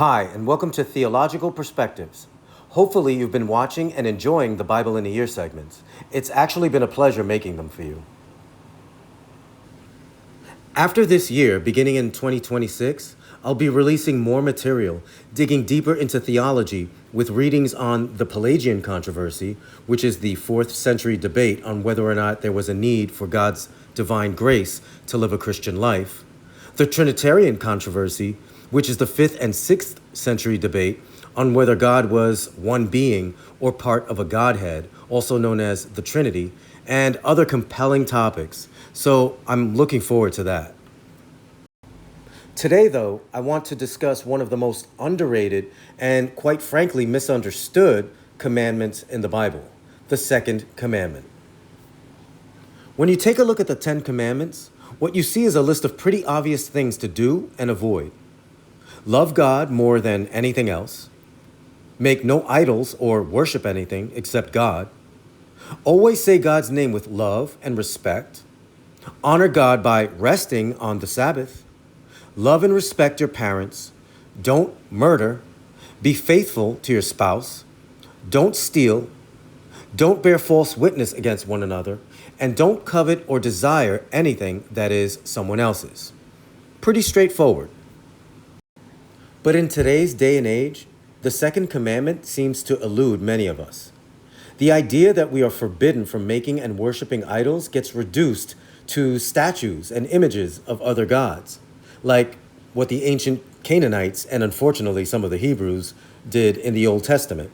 Hi, and welcome to Theological Perspectives. Hopefully, you've been watching and enjoying the Bible in a Year segments. It's actually been a pleasure making them for you. After this year, beginning in 2026, I'll be releasing more material, digging deeper into theology with readings on the Pelagian controversy, which is the 4th century debate on whether or not there was a need for God's divine grace to live a Christian life, the Trinitarian controversy, which is the 5th and 6th century debate on whether God was one being or part of a Godhead, also known as the Trinity, and other compelling topics. So I'm looking forward to that. Today, though, I want to discuss one of the most underrated and, quite frankly, misunderstood commandments in the Bible, the second commandment. When you take a look at the 10 commandments, what you see is a list of pretty obvious things to do and avoid. Love God more than anything else. Make no idols or worship anything except God. Always say God's name with love and respect. Honor God by resting on the Sabbath. Love and respect your parents. Don't murder. Be faithful to your spouse. Don't steal. Don't bear false witness against one another. And don't covet or desire anything that is someone else's. Pretty straightforward. But in today's day and age, the second commandment seems to elude many of us. The idea that we are forbidden from making and worshiping idols gets reduced to statues and images of other gods, like what the ancient Canaanites and unfortunately some of the Hebrews did in the Old Testament.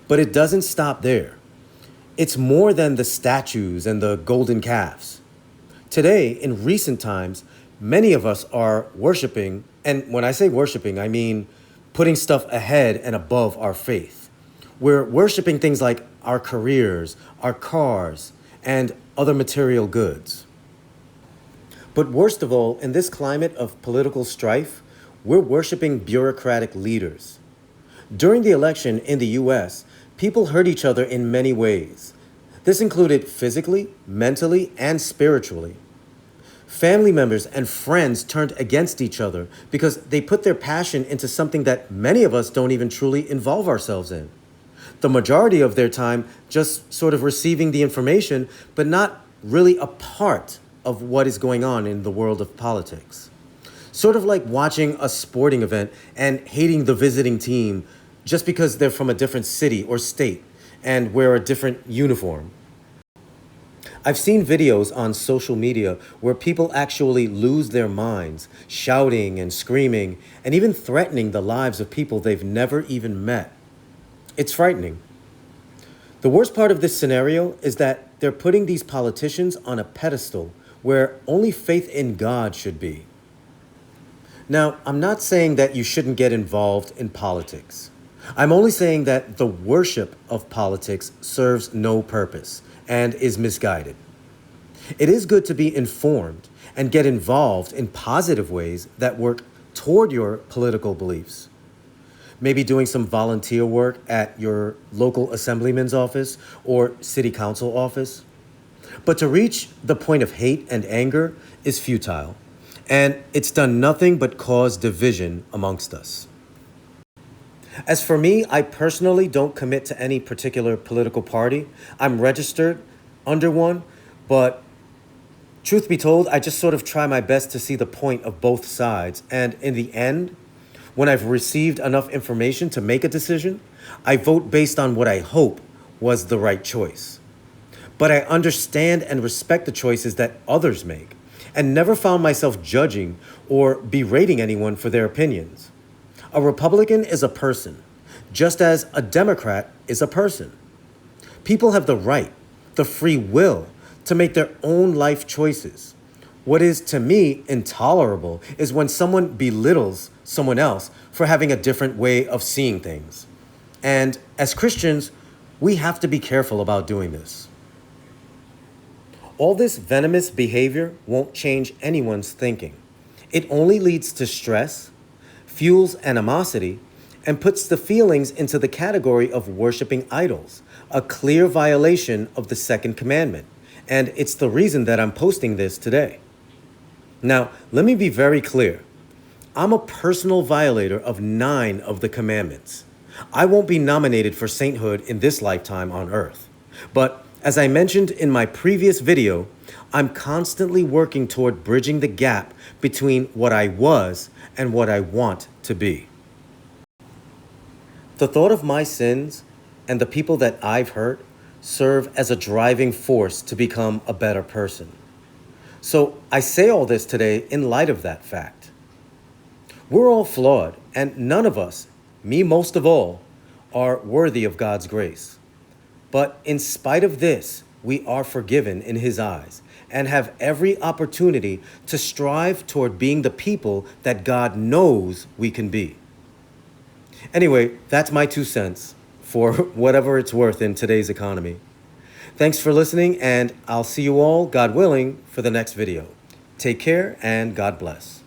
But it doesn't stop there. It's more than the statues and the golden calves. Today, in recent times, many of us are worshiping, and when I say worshiping, I mean putting stuff ahead and above our faith. We're worshiping things like our careers, our cars, and other material goods. But worst of all, in this climate of political strife, we're worshiping bureaucratic leaders. During the election in the US, people hurt each other in many ways. This included physically, mentally, and spiritually. Family members and friends turned against each other because they put their passion into something that many of us don't even truly involve ourselves in. The majority of their time just sort of receiving the information, but not really a part of what is going on in the world of politics. Sort of like watching a sporting event and hating the visiting team just because they're from a different city or state and wear a different uniform. I've seen videos on social media where people actually lose their minds, shouting and screaming, and even threatening the lives of people they've never even met. It's frightening. The worst part of this scenario is that they're putting these politicians on a pedestal where only faith in God should be. Now, I'm not saying that you shouldn't get involved in politics. I'm only saying that the worship of politics serves no purpose and is misguided. It is good to be informed and get involved in positive ways that work toward your political beliefs. Maybe doing some volunteer work at your local assemblyman's office or city council office. But to reach the point of hate and anger is futile, and it's done nothing but cause division amongst us. As for me, I personally don't commit to any particular political party. I'm registered under one, but truth be told, I just sort of try my best to see the point of both sides. And in the end, when I've received enough information to make a decision, I vote based on what I hope was the right choice. But I understand and respect the choices that others make, and never found myself judging or berating anyone for their opinions. A Republican is a person, just as a Democrat is a person. People have the right, the free will, to make their own life choices. What is, to me, intolerable is when someone belittles someone else for having a different way of seeing things. And as Christians, we have to be careful about doing this. All this venomous behavior won't change anyone's thinking. It only leads to stress, fuels animosity, and puts the feelings into the category of worshiping idols, a clear violation of the second commandment. And it's the reason that I'm posting this today. Now, let me be very clear. I'm a personal violator of 9 of the commandments. I won't be nominated for sainthood in this lifetime on earth. But as I mentioned in my previous video, I'm constantly working toward bridging the gap between what I was and what I want to be. The thought of my sins and the people that I've hurt serve as a driving force to become a better person. So I say all this today in light of that fact. We're all flawed, and none of us, me most of all, are worthy of God's grace. But in spite of this, we are forgiven in His eyes and have every opportunity to strive toward being the people that God knows we can be. Anyway, that's my 2 cents for whatever it's worth in today's economy. Thanks for listening, and I'll see you all, God willing, for the next video. Take care, and God bless.